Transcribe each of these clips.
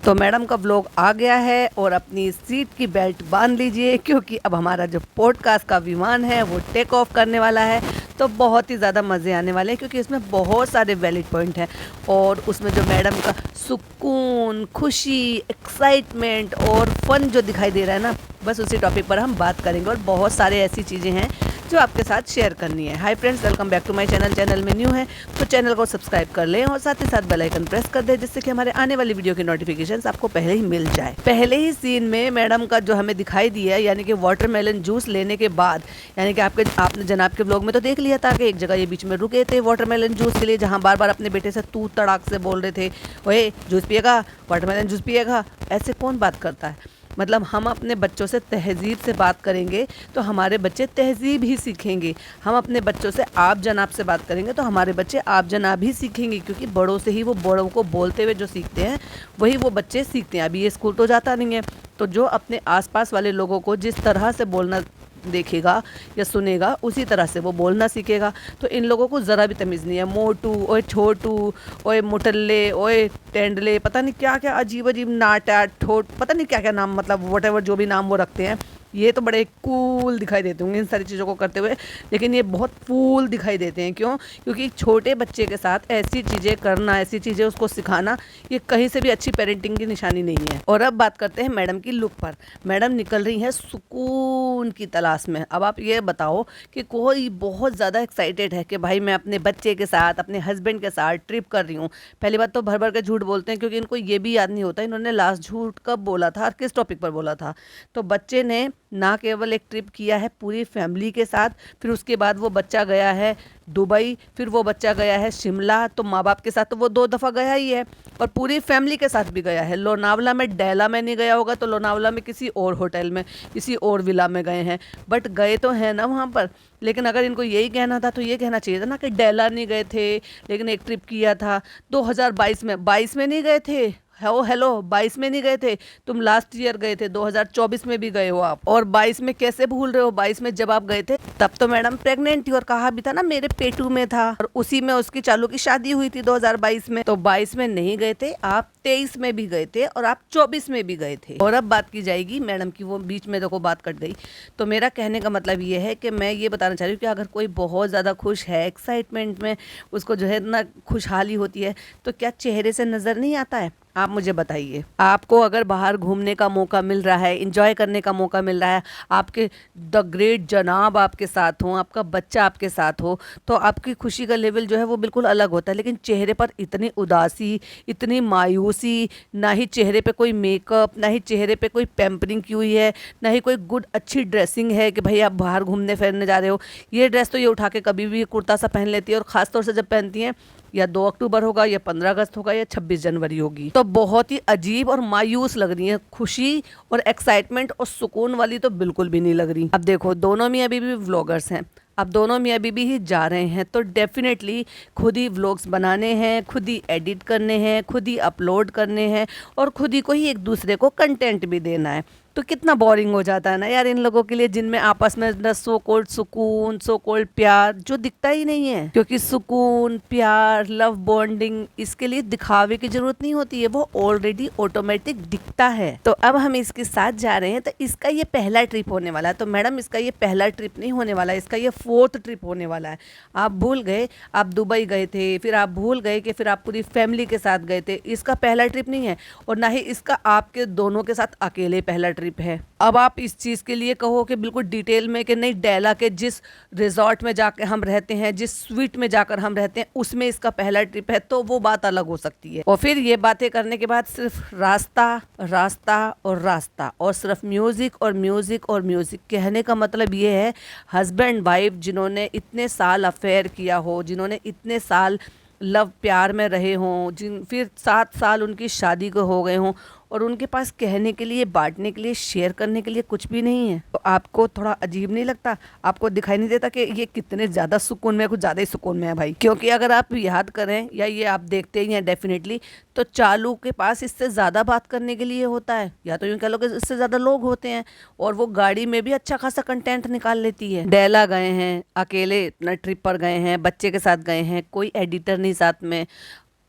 तो मैडम का व्लॉग आ गया है और अपनी सीट की बेल्ट बांध लीजिए, क्योंकि अब हमारा जो पॉडकास्ट का विमान है वो टेक ऑफ करने वाला है। तो बहुत ही ज़्यादा मज़े आने वाले हैं, क्योंकि इसमें बहुत सारे वैलिड पॉइंट हैं और उसमें जो मैडम का सुकून, खुशी, एक्साइटमेंट और फन जो दिखाई दे रहा है ना, बस उसी टॉपिक पर हम बात करेंगे। और बहुत सारे ऐसी चीज़ें हैं जो आपके साथ शेयर करनी है। Hi friends, welcome back to my channel. Channel में न्यू है तो चैनल को सब्सक्राइब कर लें और साथ ही साथ बेल आइकन प्रेस कर दें, जिससे कि हमारे आने वाली वीडियो की नोटिफिकेशंस आपको पहले ही मिल जाए। पहले ही सीन में मैडम का जो हमें दिखाई दिया, यानी कि वाटरमेलन जूस लेने के बाद, यानी कि आपने जनाब के ब्लॉग में तो देख लिया था कि एक जगह ये बीच में रुके थे वाटरमेलन जूस के लिए, जहाँ बार बार अपने बेटे से तू तड़ाक से बोल रहे थे, ओए जूस पिएगा, वाटरमेलन जूस पिएगा। ऐसे कौन बात करता है? मतलब हम अपने बच्चों से तहज़ीब से बात करेंगे तो हमारे बच्चे तहज़ीब ही सीखेंगे। हम अपने बच्चों से आप जनाब से बात करेंगे तो हमारे बच्चे आप जनाब ही सीखेंगे, क्योंकि बड़ों से ही वो बड़ों को बोलते हुए जो सीखते हैं वही वो बच्चे सीखते हैं। अभी ये स्कूल तो जाता नहीं है, तो जो अपने आसपास वाले लोगों को जिस तरह से बोलना देखेगा या सुनेगा उसी तरह से वो बोलना सीखेगा। तो इन लोगों को ज़रा भी तमीज़ नहीं है। मोटू, ओए छोटू, ओए मुटल्ले, ओए टेंडले, पता नहीं क्या क्या अजीब अजीब नाटा ठोट, पता नहीं क्या क्या नाम, मतलब वटेवर जो भी नाम वो रखते हैं। ये तो बड़े कूल दिखाई देते होंगे इन सारी चीज़ों को करते हुए, लेकिन ये बहुत फूल दिखाई देते हैं। क्यों? क्योंकि एक छोटे बच्चे के साथ ऐसी चीज़ें करना, ऐसी चीज़ें उसको सिखाना, ये कहीं से भी अच्छी पेरेंटिंग की निशानी नहीं है। और अब बात करते हैं मैडम की लुक पर। मैडम निकल रही है सुकून की तलाश में। अब आप ये बताओ कि कोई बहुत ज़्यादा एक्साइटेड है कि भाई मैं अपने बच्चे के साथ, अपने हस्बैंड के साथ ट्रिप कर रही हूँ। पहली बात तो भर भर के झूठ बोलते हैं, क्योंकि इनको ये भी याद नहीं होता इन्होंने लास्ट झूठ कब बोला था और किस टॉपिक पर बोला था। तो बच्चे ने ना केवल एक ट्रिप किया है पूरी फैमिली के साथ, फिर उसके बाद वो बच्चा गया है दुबई, फिर वो बच्चा गया है शिमला। तो माँ बाप के साथ तो वो 2 दफ़ा गया ही है, और पूरी फैमिली के साथ भी गया है। लोनावला में, डैला में नहीं गया होगा तो लोनावला में किसी और होटल में, किसी और विला में गए हैं, बट गए तो हैं ना वहाँ पर। लेकिन अगर इनको यही कहना था तो ये कहना चाहिए था ना कि डैला नहीं गए थे लेकिन एक ट्रिप किया था 2022 में। 22 में नहीं गए थे, हेलो 22 में नहीं गए थे, तुम लास्ट ईयर गए थे, 2024 में भी गए हो आप। और 22 में कैसे भूल रहे हो? 22 में जब आप गए थे तब तो मैडम प्रेग्नेंट थी और कहा भी था ना मेरे पेटू में था, और उसी में उसकी चालू की शादी हुई थी 2022 में। तो 22 में नहीं गए थे आप, 23 में भी गए थे और आप 24 में भी गए थे। और अब बात की जाएगी मैडम की, वो बीच में देखो बात कट गई। तो मेरा कहने का मतलब ये है कि मैं ये बताना चाह रही हूँ कि अगर कोई बहुत ज़्यादा खुश है, एक्साइटमेंट में उसको जो है ना खुशहाली होती है, तो क्या चेहरे से नज़र नहीं आता है? आप मुझे बताइए। आपको अगर बाहर घूमने का मौका मिल रहा है, इंजॉय करने का मौका मिल रहा है, आपके द ग्रेट जनाब आपके साथ हो, आपका बच्चा आपके साथ हो, तो आपकी खुशी का लेवल जो है वो बिल्कुल अलग होता है। लेकिन चेहरे पर इतनी उदासी, इतनी मायूसी, ना ही चेहरे पे कोई मेकअप, ना ही चेहरे पे कोई पैम्परिंग की हुई है, ना ही कोई गुड अच्छी ड्रेसिंग है कि भाई आप बाहर घूमने फिरने जा रहे हो। ये ड्रेस तो ये उठा के कभी भी कुर्ता सा पहन लेती है, और ख़ासतौर से जब पहनती हैं या 2 अक्टूबर होगा या 15 अगस्त होगा या 26 जनवरी होगी, तो बहुत ही अजीब और मायूस लग रही है। खुशी और एक्साइटमेंट और सुकून वाली तो बिल्कुल भी नहीं लग रही। अब देखो, दोनों मियाँ बीवी व्लॉगर्स हैं, अब दोनों मियाँ बीबी ही जा रहे हैं, तो डेफिनेटली खुद ही व्लॉग्स बनाने हैं, खुद ही एडिट करने हैं, खुद ही अपलोड करने हैं, और खुद ही को ही एक दूसरे को कंटेंट भी देना है। तो कितना बोरिंग हो जाता है ना यार इन लोगों के लिए, जिनमें आपस में सो कोल्ड सुकून, सो कोल्ड प्यार जो दिखता ही नहीं है। क्योंकि सुकून, प्यार, लव बॉन्डिंग, इसके लिए दिखावे की जरूरत नहीं होती है, वो ऑलरेडी ऑटोमेटिक दिखता है। तो अब हम इसके साथ जा रहे हैं, तो इसका ये पहला ट्रिप होने वाला है। तो मैडम इसका ये पहला ट्रिप नहीं होने वाला है, इसका ये 4th ट्रिप होने वाला है। आप भूल गए आप दुबई गए थे, फिर आप भूल गए कि फिर आप पूरी फैमिली के साथ गए थे। इसका पहला ट्रिप नहीं है, और ना ही इसका आपके दोनों के साथ अकेले पहला ट्रिप है। अब आप इस चीज़ के लिए कहो कि बिल्कुल डिटेल में कि नहीं, डैला के जिस रिजॉर्ट में जाकर हम रहते हैं, जिस स्वीट में जाकर हम रहते हैं, उसमें इसका पहला ट्रिप है, तो वो बात अलग हो सकती है। और फिर ये बातें करने के बाद सिर्फ रास्ता रास्ता और रास्ता, और सिर्फ म्यूज़िक और म्यूज़िक और म्यूज़िक। कहने का मतलब ये है, हस्बैंड वाइफ जिन्होंने इतने साल अफेयर किया हो, जिन्होंने इतने साल लव प्यार में रहे हों, जिन फिर 7 साल उनकी शादी को हो गए हों, और उनके पास कहने के लिए, बांटने के लिए, शेयर करने के लिए कुछ भी नहीं है, तो आपको थोड़ा अजीब नहीं लगता? आपको दिखाई नहीं देता कि ये कितने ज़्यादा सुकून में, कुछ ज़्यादा ही सुकून में है भाई? क्योंकि अगर आप याद करें या ये आप देखते ही हैं डेफिनेटली, तो चालू के पास इससे ज़्यादा बात करने के लिए होता है, या तो यूँ कह लो कि इससे ज़्यादा लोग होते हैं, और वो गाड़ी में भी अच्छा खासा कंटेंट निकाल लेती है। डैला गए हैं, अकेले ट्रिप पर गए हैं, बच्चे के साथ गए हैं, कोई एडिटर नहीं साथ में,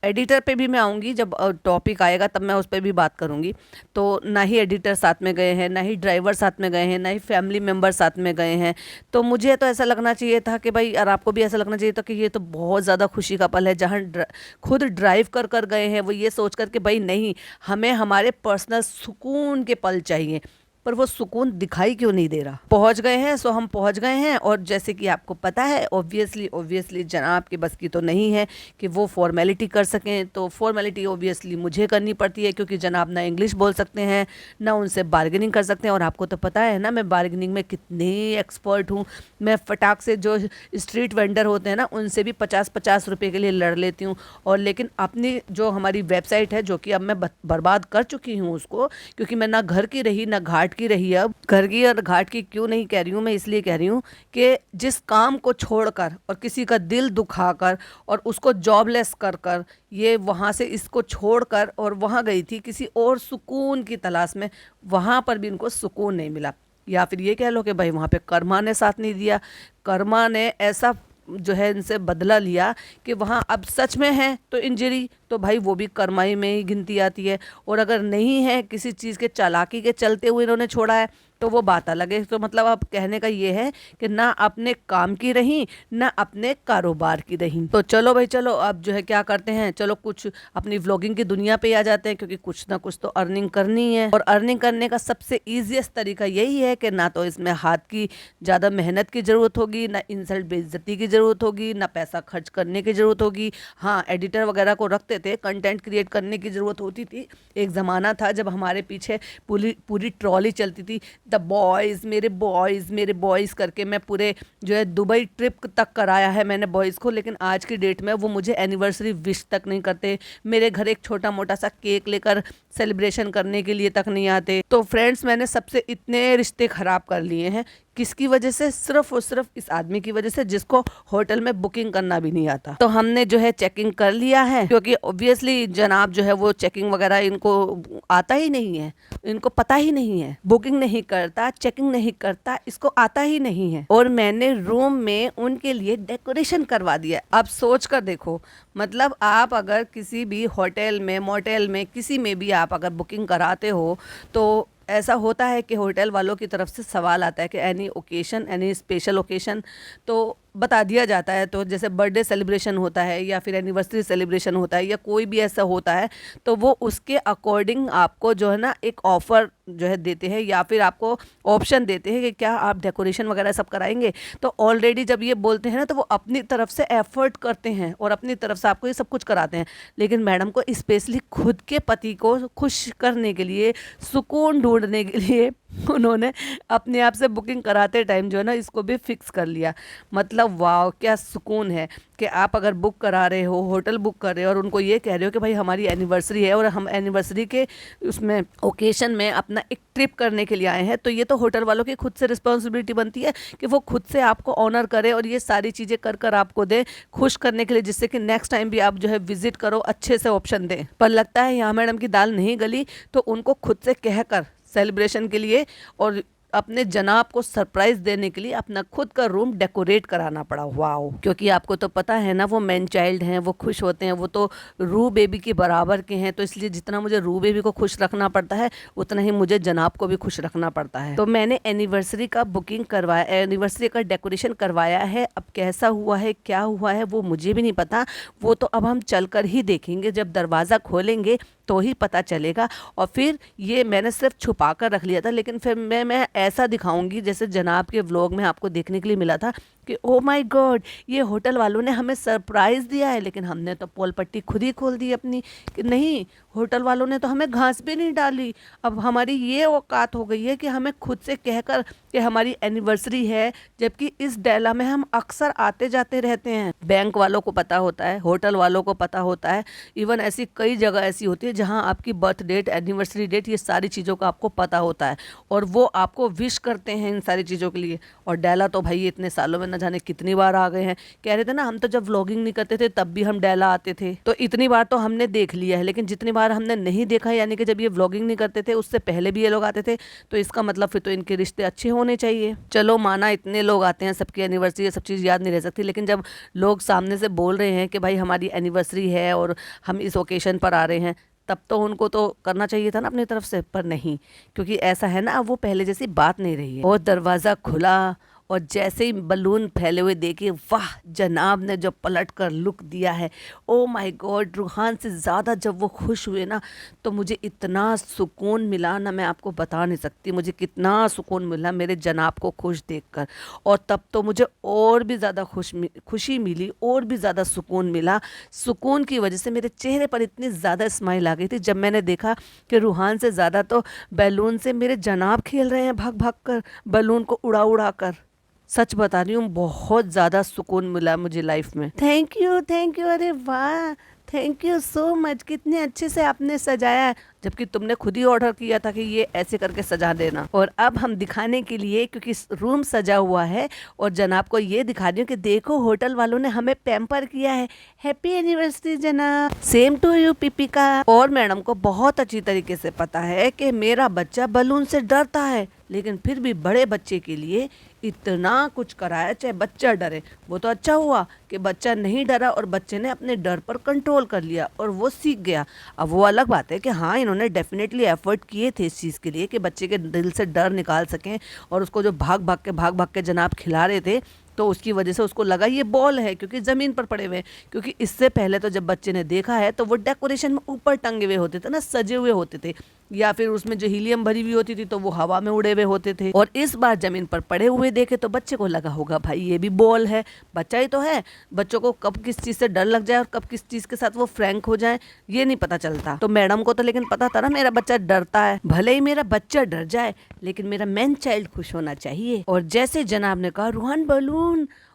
एडिटर पे भी मैं आऊँगी, जब टॉपिक आएगा तब मैं उस पे भी बात करूँगी। तो ना ही एडिटर साथ में गए हैं, ना ही ड्राइवर साथ में गए हैं, ना ही फैमिली मेम्बर साथ में गए हैं। तो मुझे तो ऐसा लगना चाहिए था कि भाई, और आपको भी ऐसा लगना चाहिए था कि ये तो बहुत ज़्यादा खुशी का पल है, जहाँ खुद ड्राइव कर कर गए हैं वो ये सोच कर कि भाई नहीं, हमें हमारे पर्सनल सुकून के पल चाहिए। पर वो सुकून दिखाई क्यों नहीं दे रहा। पहुंच गए हैं, सो हम पहुंच गए हैं। और जैसे कि आपको पता है, ऑब्वियसली जनाब के बस की तो नहीं है कि वो फॉर्मेलिटी कर सकें। तो फॉर्मेलिटी ऑब्वियसली मुझे करनी पड़ती है, क्योंकि जनाब ना इंग्लिश बोल सकते हैं, ना उनसे बार्गेनिंग कर सकते हैं। और आपको तो पता है ना, मैं बार्गेनिंग में कितनी एक्सपर्ट हूँ। मैं फटाक से जो स्ट्रीट वेंडर होते हैं ना, उनसे भी 50-50 रुपये के लिए लड़ लेती हूँ। और लेकिन अपनी जो हमारी वेबसाइट है, जो कि अब मैं बर्बाद कर चुकी हूँ उसको, क्योंकि मैं ना घर की रही ना घाट की रही। अब घर की और घाट की क्यों नहीं कह रही हूँ, मैं इसलिए कह रही हूँ कि जिस काम को छोड़कर और किसी का दिल दुखाकर और उसको जॉबलेस कर कर, ये वहाँ से इसको छोड़कर और वहाँ गई थी किसी और सुकून की तलाश में, वहाँ पर भी इनको सुकून नहीं मिला। या फिर ये कह लो कि भाई वहाँ पे कर्मा ने साथ नहीं दिया। कर्मा ने ऐसा जो है इनसे बदला लिया कि वहाँ अब सच में है तो इंजरी तो भाई वो भी कर्माई में ही गिनती आती है। और अगर नहीं है, किसी चीज़ के चालाकी के चलते हुए इन्होंने छोड़ा है, तो वो बात अलग है। तो मतलब अब कहने का ये है कि ना अपने काम की रही, ना अपने कारोबार की रही। तो चलो भाई चलो, अब जो है क्या करते हैं, चलो कुछ अपनी व्लॉगिंग की दुनिया पे आ जाते हैं, क्योंकि कुछ ना कुछ तो अर्निंग करनी है। और अर्निंग करने का सबसे ईजीएस्ट तरीका यही है कि ना तो इसमें हाथ की ज़्यादा मेहनत की ज़रूरत होगी, ना इंसल्ट बेइज्जती की ज़रूरत होगी, ना पैसा खर्च करने की ज़रूरत होगी। हाँ, एडिटर वगैरह को रखते थे, कंटेंट क्रिएट करने की ज़रूरत होती थी। एक ज़माना था जब हमारे पीछे पूरी पूरी ट्रॉली चलती थी, द बॉयज़, मेरे बॉयज़ करके। मैं पूरे जो है दुबई ट्रिप तक कराया है मैंने बॉयज़ को, लेकिन आज की डेट में वो मुझे एनिवर्सरी विश तक नहीं करते। मेरे घर एक छोटा मोटा सा केक लेकर सेलिब्रेशन करने के लिए तक नहीं आते। तो फ्रेंड्स, मैंने सबसे इतने रिश्ते ख़राब कर लिए हैं। किसकी वजह से? सिर्फ और सिर्फ इस आदमी की वजह से, जिसको होटल में बुकिंग करना भी नहीं आता। तो हमने जो है चेकिंग कर लिया है, क्योंकि ऑब्वियसली जनाब जो है वो चेकिंग वगैरह इनको आता ही नहीं है, इनको पता ही नहीं है। बुकिंग नहीं करता, चेकिंग नहीं करता, इसको आता ही नहीं है। और मैंने रूम में उनके लिए डेकोरेशन करवा दिया। अब सोच कर देखो, मतलब आप अगर किसी भी होटल में, मोटेल में, किसी में भी आप अगर बुकिंग कराते हो, तो ऐसा होता है कि होटल वालों की तरफ से सवाल आता है कि any occasion, any special occasion, तो बता दिया जाता है। तो जैसे बर्थडे सेलिब्रेशन होता है या फिर एनिवर्सरी सेलिब्रेशन होता है या कोई भी ऐसा होता है, तो वो उसके अकॉर्डिंग आपको जो है ना एक ऑफ़र जो है देते हैं, या फिर आपको ऑप्शन देते हैं कि क्या आप डेकोरेशन वगैरह सब कराएंगे। तो ऑलरेडी जब ये बोलते हैं ना, तो वो अपनी तरफ से एफर्ट करते हैं और अपनी तरफ से आपको ये सब कुछ कराते हैं। लेकिन मैडम को स्पेशली खुद के पति को खुश करने के लिए, सुकून ढूंढने के लिए, उन्होंने अपने आप से बुकिंग कराते टाइम जो है ना इसको भी फिक्स कर लिया। मतलब वाह, क्या सुकून है कि आप अगर बुक करा रहे हो, होटल बुक कर रहे हो और उनको ये कह रहे हो कि भाई हमारी एनिवर्सरी है और हम एनिवर्सरी के उसमें ओकेशन में अपना एक ट्रिप करने के लिए आए हैं। तो ये तो होटल वालों की खुद से रिस्पॉन्सिबिलिटी बनती है कि वो खुद से आपको ऑनर करे और ये सारी चीज़ें कर कर आपको दे, खुश करने के लिए, जिससे कि नेक्स्ट टाइम भी आप जो है विजिट करो, अच्छे से ऑप्शन दें। पर लगता है यहाँ मैडम की दाल नहीं गली, तो उनको खुद से कहकर सेलिब्रेशन के लिए और अपने जनाब को सरप्राइज देने के लिए अपना खुद का रूम डेकोरेट कराना पड़ा। वाओ, क्योंकि आपको तो पता है ना, वो मैन चाइल्ड हैं, वो खुश होते हैं, वो तो रू बेबी के बराबर के हैं। तो इसलिए जितना मुझे रू बेबी को खुश रखना पड़ता है, उतना ही मुझे जनाब को भी खुश रखना पड़ता है। तो मैंने एनिवर्सरी का बुकिंग करवाया, एनिवर्सरी का डेकोरेशन करवाया है। अब कैसा हुआ है, क्या हुआ है, वो मुझे भी नहीं पता। वो तो अब हम चलकर ही देखेंगे, जब दरवाज़ा खोलेंगे तो ही पता चलेगा। और फिर ये मैंने सिर्फ छुपा कर रख लिया था, लेकिन फिर मैं ऐसा दिखाऊंगी जैसे जनाब के व्लॉग में आपको देखने के लिए मिला था कि ओ माय गॉड, ये होटल वालों ने हमें सरप्राइज़ दिया है। लेकिन हमने तो पोल पट्टी खुद ही खोल दी अपनी कि नहीं, होटल वालों ने तो हमें घास भी नहीं डाली। अब हमारी ये औकात हो गई है कि हमें खुद से कहकर कि हमारी एनिवर्सरी है, जबकि इस डेला में हम अक्सर आते जाते रहते हैं। बैंक वालों को पता होता है, होटल वालों को पता होता है, इवन ऐसी कई जगह ऐसी होती है जहां आपकी बर्थ डेट, एनिवर्सरी डेट, ये सारी चीज़ों का आपको पता होता है और वो आपको विश करते हैं इन सारी चीज़ों के लिए। और डेला तो भाई इतने सालों में न न जाने कितनी बार आ गए हैं। कह रहे थे ना हम तो जब व्लॉगिंग नहीं करते थे तब भी हम डेला आते थे, तो इतनी बार तो हमने देख लिया है, लेकिन जितनी बार हमने नहीं देखा यानी कि जब ये व्लॉगिंग नहीं करते थे उससे पहले भी ये लोग आते थे, तो इसका मतलब फिर तो इनके रिश्ते अच्छे होने चाहिए। चलो माना इतने लोग आते हैं, सबकी एनिवर्सरी है, सब चीज़ याद नहीं रह सकती, लेकिन जब लोग सामने से बोल रहे हैं कि भाई हमारी एनिवर्सरी है और हम इस ओकेशन पर आ रहे हैं, तब तो उनको तो करना चाहिए था ना अपनी तरफ से, पर नहीं, क्योंकि ऐसा है ना, वो पहले जैसी बात नहीं रही है। और दरवाज़ा खुला और जैसे ही बलून फैले हुए देखे, वाह जनाब ने जो पलट कर लुक दिया है, ओ माय गॉड, रूहान से ज़्यादा जब वो खुश हुए ना तो मुझे इतना सुकून मिला ना, मैं आपको बता नहीं सकती मुझे कितना सुकून मिला मेरे जनाब को खुश देखकर। और तब तो मुझे और भी ज़्यादा खुशी मिली, और भी ज़्यादा सुकून मिला। सुकून की वजह से मेरे चेहरे पर इतनी ज़्यादा स्माइल आ गई थी जब मैंने देखा कि रूहान से ज़्यादा तो बैलून से मेरे जनाब खेल रहे हैं, भाग भाग कर बलून को उड़ा उड़ा कर। सच बता रही हूँ, बहुत ज़्यादा सुकून मिला मुझे लाइफ में। थैंक यू, थैंक यू, अरे वाह, थैंक यू सो मच, कितने अच्छे से आपने सजाया है, जबकि तुमने खुद ही ऑर्डर किया था कि ये ऐसे करके सजा देना। और अब हम दिखाने के लिए, क्योंकि रूम सजा हुआ है, और जनाब को ये दिखा रही हूँ कि देखो होटल वालों ने हमें पैम्पर किया है, हैप्पी एनिवर्सरी जनाब, सेम टू यू पिपिका। और मैडम को बहुत अच्छी तरीके से पता है कि मेरा बच्चा बलून से डरता है, लेकिन फिर भी बड़े बच्चे के लिए इतना कुछ कराया, चाहे बच्चा डरे। वो तो अच्छा हुआ कि बच्चा नहीं डरा और बच्चे ने अपने डर पर कंट्रोल कर लिया और वो सीख गया। अब वो अलग बात है कि हाँ, इन्होंने डेफिनेटली एफर्ट किए थे इस चीज़ के लिए कि बच्चे के दिल से डर निकाल सकें, और उसको जो भाग भाग के जनाब खिला रहे थे, तो उसकी वजह से उसको लगा ये बॉल है, क्योंकि ज़मीन पर पड़े हुए हैं। क्योंकि इससे पहले तो जब बच्चे ने देखा है तो वो डेकोरेशन में ऊपर टंगे हुए होते थे ना, सजे हुए होते थे, या फिर उसमें जो हीलियम भरी हुई होती थी तो वो हवा में उड़े हुए होते थे। और इस बार ज़मीन पर पड़े हुए देखे तो बच्चे को लगा होगा भाई ये भी बॉल है, बच्चा ही तो है, बच्चों को कब किस चीज़ से डर लग जाए और कब किस चीज़ के साथ वो फ्रैंक हो जाए ये नहीं पता चलता। तो मैडम को तो लेकिन पता था ना मेरा बच्चा डरता है, भले ही मेरा बच्चा डर जाए लेकिन मेरा मैन चाइल्ड खुश होना चाहिए। और जैसे जनाब ने कहा रूहान बलून,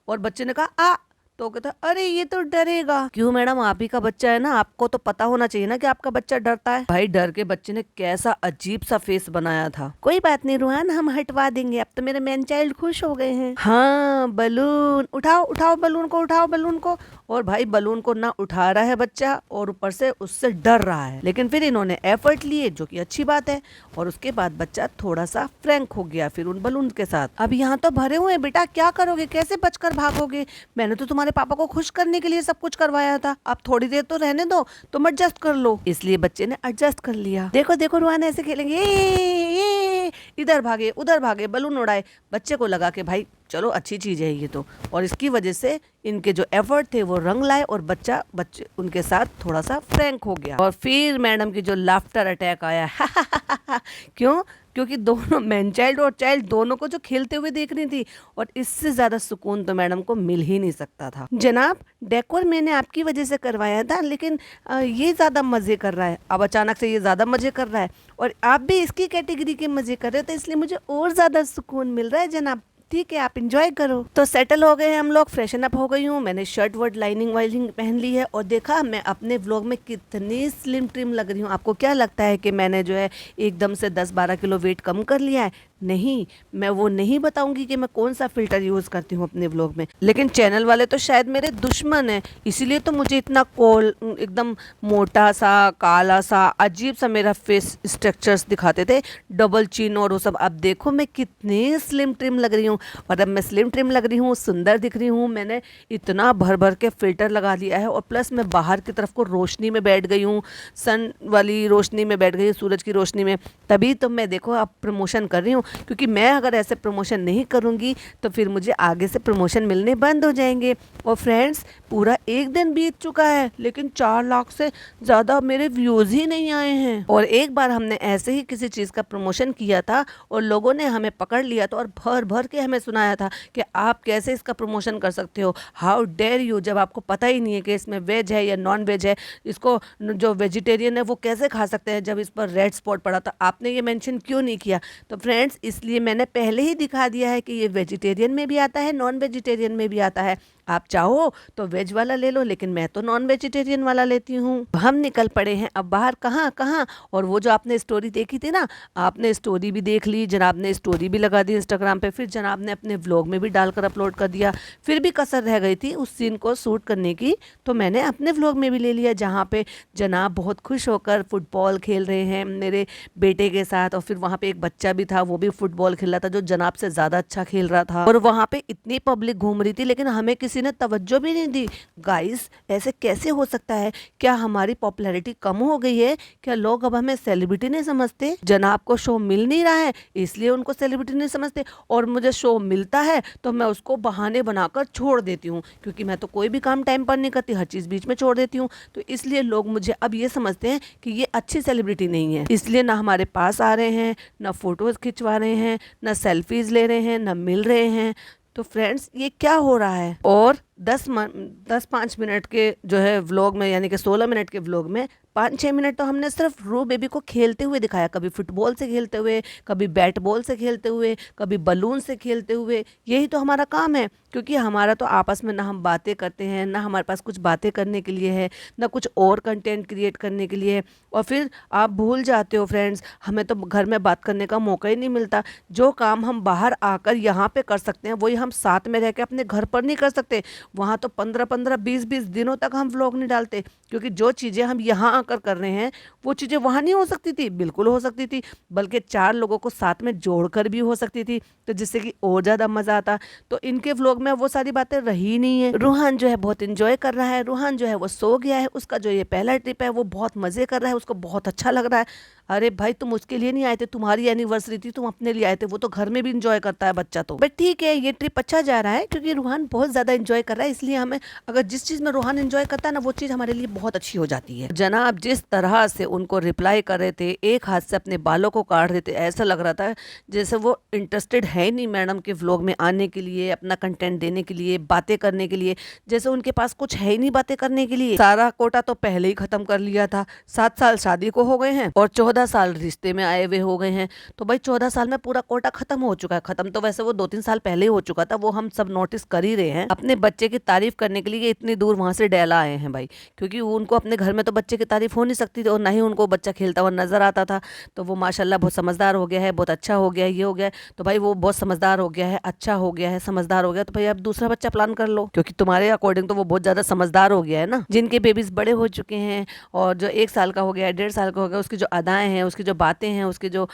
और बच्चे ने कहा आ, तो कहता अरे ये तो डरेगा। क्यों मैडम, आप ही का बच्चा है ना, आपको तो पता होना चाहिए ना कि आपका बच्चा डरता है। भाई डर के बच्चे ने कैसा अजीब सा फेस बनाया था। कोई बात नहीं रूहान, हम हटवा देंगे, अब तो मेरे मैन चाइल्ड खुश हो गए हैं। हाँ बलून उठाओ, उठाओ बलून को, उठाओ बलून को। और भाई बलून को ना उठा रहा है बच्चा और ऊपर से उससे डर रहा है, लेकिन फिर इन्होंने एफर्ट लिए, जो कि अच्छी बात है। और उसके बाद बच्चा थोड़ा सा फ्रैंक हो गया फिर उन बलून के साथ। अब यहाँ तो भरे हुए हैं बेटा, क्या करोगे, कैसे बचकर भागोगे, मैंने तो तुम्हारे पापा को खुश करने के लिए सब कुछ करवाया था, अब थोड़ी देर तो रहने दो, तुम एडजस्ट कर लो। इसलिए बच्चे ने एडजस्ट कर लिया। देखो देखो रूहान ऐसे खेलेंगे, इधर भागे उधर भागे, बलून उड़ाए। बच्चे को लगा कि भाई चलो अच्छी चीज़ है ये तो, और इसकी वजह से इनके जो एफर्ट थे वो रंग लाए और बच्चे उनके साथ थोड़ा सा फ्रैंक हो गया। और फिर मैडम की जो लाफ्टर अटैक आया क्यों, क्योंकि दोनों मैन चाइल्ड और चाइल्ड दोनों को जो खेलते हुए देख रही थी, और इससे ज़्यादा सुकून तो मैडम को मिल ही नहीं सकता था। जनाब डेकोर मैंने आपकी वजह से करवाया था, लेकिन ये ज़्यादा मज़े कर रहा है, अब अचानक से ये ज़्यादा मज़े कर रहा है, और आप भी इसकी कैटेगरी के मज़े कर रहे हो, तो इसलिए मुझे और ज़्यादा सुकून मिल रहा है जनाब। ठीक है आप इंजॉय करो। तो सेटल हो गए हैं हम लोग, फ्रेशन अप हो गई हूँ, मैंने शर्ट वर्ट लाइनिंग वाइनिंग पहन ली है, और देखा मैं अपने व्लॉग में कितनी स्लिम ट्रिम लग रही हूँ। आपको क्या लगता है कि मैंने जो है एकदम से 10-12 किलो वेट कम कर लिया है? नहीं, मैं वो नहीं बताऊंगी कि मैं कौन सा फिल्टर यूज़ करती हूँ अपने व्लॉग में, लेकिन चैनल वाले तो शायद मेरे दुश्मन हैं, इसीलिए तो मुझे इतना एकदम मोटा सा काला सा अजीब सा मेरा फेस स्ट्रक्चर्स दिखाते थे, डबल चिन और वो सब। अब देखो मैं कितनी स्लिम ट्रिम लग रही हूँ, और अब मैं स्लिम ट्रिम लग रही हूँ, सुंदर दिख रही हूँ। मैंने इतना भर भर के फिल्टर लगा लिया है, और प्लस मैं बाहर की तरफ को रोशनी में बैठ गई हूँ, सन वाली रोशनी में बैठ गई हूँ, सूरज की रोशनी में, तभी तो मैं देखो अब प्रमोशन कर रही हूँ। क्योंकि मैं अगर ऐसे प्रमोशन नहीं करूँगी तो फिर मुझे आगे से प्रमोशन मिलने बंद हो जाएंगे। और फ्रेंड्स पूरा एक दिन बीत चुका है, लेकिन 4 लाख से ज़्यादा मेरे व्यूज़ ही नहीं आए हैं। और एक बार हमने ऐसे ही किसी चीज़ का प्रमोशन किया था और लोगों ने हमें पकड़ लिया था और भर भर के हमें सुनाया था कि आप कैसे इसका प्रमोशन कर सकते हो, हाउ डेयर यू, जब आपको पता ही नहीं है कि इसमें वेज है या नॉन वेज है, इसको जो वेजिटेरियन है वो कैसे खा सकते हैं, जब इस पर रेड स्पॉट पड़ा था आपने ये मेंशन क्यों नहीं किया। तो फ्रेंड्स इसलिए मैंने पहले ही दिखा दिया है कि ये वेजिटेरियन में भी आता है, नॉन वेजिटेरियन में भी आता है, आप चाहो तो वेज वाला ले लो, लेकिन मैं तो नॉन वेजिटेरियन वाला लेती हूँ। हम निकल पड़े हैं अब बाहर, कहाँ कहाँ। और वो जो आपने स्टोरी देखी थी ना, आपने स्टोरी भी देख ली, जनाब ने स्टोरी भी लगा दी इंस्टाग्राम पे, फिर जनाब ने अपने व्लॉग में भी डालकर अपलोड कर दिया। फिर भी कसर रह गई थी उस सीन को शूट करने की, तो मैंने अपने व्लॉग में भी ले लिया, जहाँ पे जनाब बहुत खुश होकर फुटबॉल खेल रहे हैं मेरे बेटे के साथ। और फिर वहाँ पे एक बच्चा भी था, वो भी फुटबॉल खेल रहा था, जो जनाब से ज़्यादा अच्छा खेल रहा था। और वहाँ पे इतनी पब्लिक घूम रही थी, लेकिन हमें किसी ने तवज्जो भी नहीं दी। गाइस, ऐसे कैसे हो सकता है? क्या हमारी पॉपुलैरिटी कम हो गई है? क्या लोग अब हमें सेलिब्रिटी नहीं समझते? जनाब को शो मिल नहीं रहा है इसलिए उनको सेलिब्रिटी नहीं समझते, और मुझे शो मिलता है तो मैं उसको बहाने बनाकर छोड़ देती हूँ, क्योंकि मैं तो कोई भी काम टाइम पर नहीं करती, हर चीज़ बीच में छोड़ देती हूँ। तो इसलिए लोग मुझे अब ये समझते हैं कि ये अच्छी सेलिब्रिटी नहीं है, इसलिए ना हमारे पास आ रहे हैं, ना फोटोज़ खिंचवा रहे हैं, ना सेल्फीज़ ले रहे हैं, ना मिल रहे हैं। तो फ्रेंड्स, ये क्या हो रहा है? और 10-5 मिनट के जो है व्लॉग में, यानी कि 16 मिनट के व्लॉग में 5-6 मिनट तो हमने सिर्फ रू बेबी को खेलते हुए दिखाया। कभी फुटबॉल से खेलते हुए, कभी बैट बॉल से खेलते हुए, कभी बलून से खेलते हुए। यही तो हमारा काम है, क्योंकि हमारा तो आपस में ना हम बातें करते हैं, ना हमारे पास कुछ बातें करने के लिए है, ना कुछ और कंटेंट क्रिएट करने के लिए है। और फिर आप भूल जाते हो फ्रेंड्स, हमें तो घर में बात करने का मौका ही नहीं मिलता। जो काम हम बाहर आकर यहाँ पे कर सकते हैं, वही हम साथ में रह के अपने घर पर नहीं कर सकते। वहाँ तो 15-15, 20-20 दिनों तक हम व्लॉग नहीं डालते, क्योंकि जो चीज़ें हम यहाँ आकर कर रहे हैं वो चीज़ें वहाँ नहीं हो सकती थी। बिल्कुल हो सकती थी, बल्कि 4 लोगों को साथ में जोड़कर भी हो सकती थी, तो जिससे कि और ज़्यादा मज़ा आता। तो इनके व्लॉग में वो सारी बातें रही नहीं है। रूहान जो है बहुत इंजॉय कर रहा है, रूहान जो है वो सो गया है, उसका जो ये पहला ट्रिप है वो बहुत मज़े कर रहा है, उसको बहुत अच्छा लग रहा है। अरे भाई, तुम उसके लिए नहीं आए थे, तुम्हारी एनिवर्सरी थी, तुम अपने लिए आए थे। वो तो घर में भी इंजॉय करता है बच्चा तो। बट ठीक है, ये ट्रिप अच्छा जा रहा है, क्योंकि रूहान बहुत ज़्यादा इंजॉय कर रहा है। इसलिए हमें, अगर जिस चीज़ में रूहान इंजॉय करता है ना, वो चीज़ हमारे लिए बहुत अच्छी हो जाती है। जनाब जिस तरह से उनको रिप्लाई कर रहे थे, एक हाथ से अपने बालों को काट रहे थे, ऐसा लग रहा था जैसे वो इंटरेस्टेड है नहीं मैडम के व्लॉग में आने के लिए, अपना कंटेंट देने के लिए, बातें करने के लिए। जैसे उनके पास कुछ है ही नहीं बातें करने के लिए। सारा कोटा तो पहले ही खत्म कर लिया था। 7 साल शादी को हो गए हैं और 14 साल रिश्ते में आए हुए हो गए हैं। तो भाई 14 साल में पूरा कोटा खत्म हो चुका है। खत्म तो वैसे वो 2-3 साल पहले ही हो चुका था, वो हम सब नोटिस कर ही रहे हैं। अपने बच्चे की तारीफ करने के लिए इतनी दूर वहां से डेला आए हैं भाई, क्योंकि उनको अपने घर में तो बच्चे की तारीफ हो नहीं सकती थी, और ना ही उनको बच्चा खेलता हुआ नजर आता था। तो वो माशाल्लाह बहुत समझदार हो गया है, बहुत अच्छा हो गया है, ये हो गया है। तो भाई वो बहुत समझदार हो गया है, अच्छा हो गया है, समझदार हो गया, तो भाई अब दूसरा बच्चा प्लान कर लो, क्योंकि तुम्हारे अकॉर्डिंग तो वो बहुत ज्यादा समझदार हो गया है ना। जिनके बेबीज बड़े हो चुके हैं, और जो 1 साल का हो गया है, 1.5 साल का हो गया, उसकी जो अदाएं हैं, उसकी जो बातें हैं, उसके जो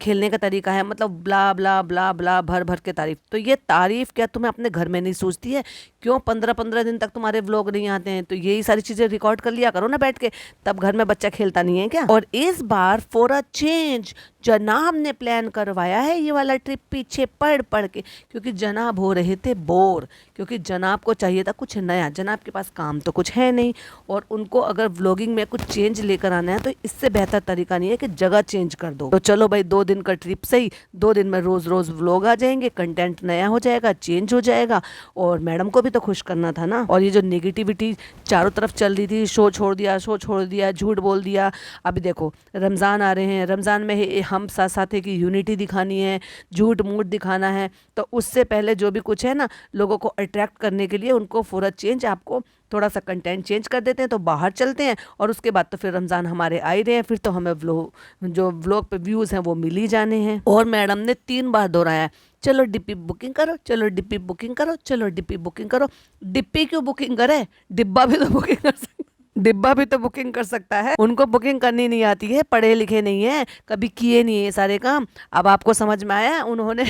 खेलने का तरीका है, मतलब ब्ला ब्ला ब्ला ब्ला भर भर के तारीफ। तो ये तारीफ क्या तुम्हें अपने घर में नहीं सूझती है? क्यों 15-15 दिन तक तुम्हारे व्लॉग नहीं आते हैं? तो यही सारी चीजें रिकॉर्ड कर लिया करो ना बैठ के, तब घर में बच्चा खेलता नहीं है क्या? और इस बार फॉर अ चेंज जनाब ने प्लान करवाया है ये वाला ट्रिप, पीछे पढ़ पढ़ के, क्योंकि जनाब हो रहे थे बोर, क्योंकि जनाब को चाहिए था कुछ नया। जनाब के पास काम तो कुछ है नहीं, और उनको अगर व्लॉगिंग में कुछ चेंज लेकर आना है तो इससे बेहतर तरीका नहीं है कि जगह चेंज कर दो। तो चलो भाई, 2 दिन का ट्रिप सही, 2 दिन में रोज रोज व्लॉग आ जाएंगे, कंटेंट नया हो जाएगा, चेंज हो जाएगा, और मैडम को भी तो खुश करना था ना। और ये जो नेगेटिविटी चारों तरफ चल रही थी, शो छोड़ दिया, शो छोड़ दिया, झूठ बोल दिया। अभी देखो रमज़ान आ रहे हैं, रमज़ान में हम साथ साथ की यूनिटी दिखानी है, झूठ मूठ दिखाना है, तो उससे पहले जो भी कुछ है ना, लोगों को अट्रैक्ट करने के लिए उनको फॉर अ चेंज आपको थोड़ा सा कंटेंट चेंज कर देते हैं, तो बाहर चलते हैं, और उसके बाद तो फिर रमज़ान हमारे आ ही रहे हैं, फिर तो हमें व्लॉग पे व्यूज़ हैं वो मिल ही जाने हैं। और मैडम ने 3 बार दोहराया, चलो डिप्पी बुकिंग करो, चलो डिप्पी बुकिंग करो, चलो डिप्पी बुकिंग करो। डिप्पी क्यों बुकिंग करे? डिब्बा भी तो बुकिंग कर सकते, डिब्बा भी तो बुकिंग कर सकता है। उनको बुकिंग करनी नहीं आती है, पढ़े लिखे नहीं है, कभी किए नहीं है सारे काम। अब आपको समझ में आया, उन्होंने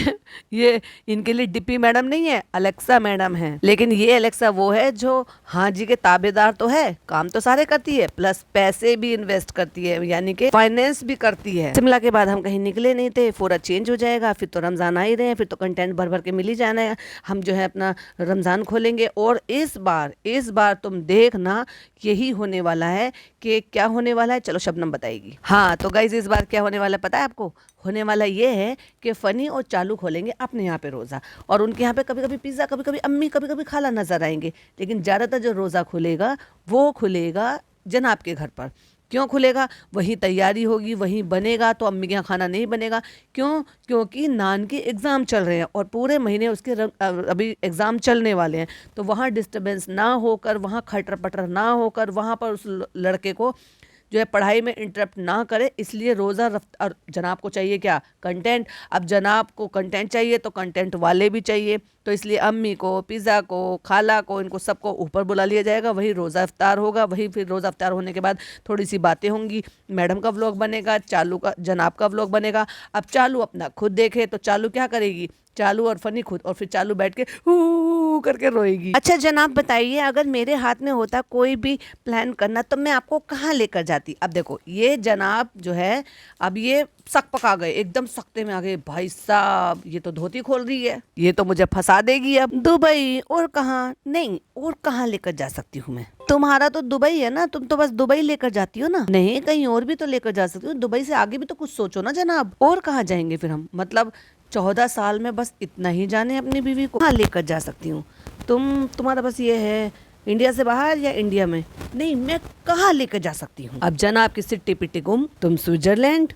ये इनके लिए डिप्पी मैडम नहीं है, अलेक्सा मैडम है। लेकिन ये अलेक्सा वो है जो हाँ जी के ताबेदार तो है, काम तो सारे करती है, प्लस पैसे भी इन्वेस्ट करती है, यानी कि फाइनेंस भी करती है। शिमला के बाद हम कहीं निकले नहीं थे, पूरा चेंज हो जाएगा, फिर तो रमजान आ ही रहे हैं, फिर तो कंटेंट भर भर के मिल ही जाना है। हम जो है अपना रमजान खोलेंगे, और इस बार तुम देखना यही होने वाला है। कि क्या होने वाला है, चलो शबनम बताएगी। हाँ तो गाइज, इस बार क्या होने वाला है पता है आपको? होने वाला ये है कि फनी और चालू खोलेंगे अपने यहाँ पे रोज़ा, और उनके यहाँ पे कभी कभी पिज़्ज़ा, कभी कभी अम्मी, कभी कभी खाला नजर आएंगे, लेकिन ज़्यादातर जो रोज़ा खुलेगा वो खुलेगा जनाब के घर पर, क्यों खुलेगा? वहीं तैयारी होगी, वहीं बनेगा, तो अम्मी के यहाँ खाना नहीं बनेगा। क्यों? क्योंकि नान के एग्ज़ाम चल रहे हैं और पूरे महीने उसके अभी एग्ज़ाम चलने वाले हैं, तो वहाँ डिस्टर्बेंस ना होकर, वहाँ खटर पटर ना होकर, वहाँ पर उस लड़के को जो है पढ़ाई में इंटरप्ट ना करे, इसलिए रोज़ा रफ्त। और जनाब को चाहिए क्या? कंटेंट। अब जनाब को कंटेंट चाहिए तो कंटेंट वाले भी चाहिए, तो इसलिए अम्मी को, पिज़्ज़ा को, खाला को, इनको सबको ऊपर बुला लिया जाएगा। वही रोज़ा इफ्तार होगा, वही फिर रोज़ा इफ्तार होने के बाद थोड़ी सी बातें होंगी, मैडम का व्लॉग बनेगा, चालू का जनाब का व्लॉग बनेगा। अब चालू अपना खुद देखे तो चालू क्या करेगी? चालू और फनी खुद, और फिर चालू बैठ के हू करके रोएगी। अच्छा जनाब बताइए, अगर मेरे हाथ में होता कोई भी प्लान करना तो मैं आपको कहाँ लेकर जाती? अब देखो ये जनाब जो है, अब ये सक पका गए, एकदम सख्ते में आ गए। भाई साहब ये तो धोती खोल रही है, ये तो मुझे फंसा देगी। अब दुबई और कहाँ? नहीं, और कहाँ लेकर जा सकती हूँ मैं? तुम्हारा तो दुबई है ना, तुम तो बस दुबई लेकर जाती हो ना। नहीं, कहीं और भी तो लेकर जा सकती हो, दुबई से आगे भी तो कुछ सोचो ना जनाब। और कहाँ जाएंगे फिर हम? मतलब 14 साल में बस इतना ही जाने अपनी बीवी को कहाँ लेकर जा सकती हूँ? तुम्हारा बस ये है इंडिया से बाहर या इंडिया में? नहीं, मैं कहाँ लेकर जा सकती हूँ? अब जनाब की सिट्टी पिट्टी गुम, तुम स्विट्जरलैंड।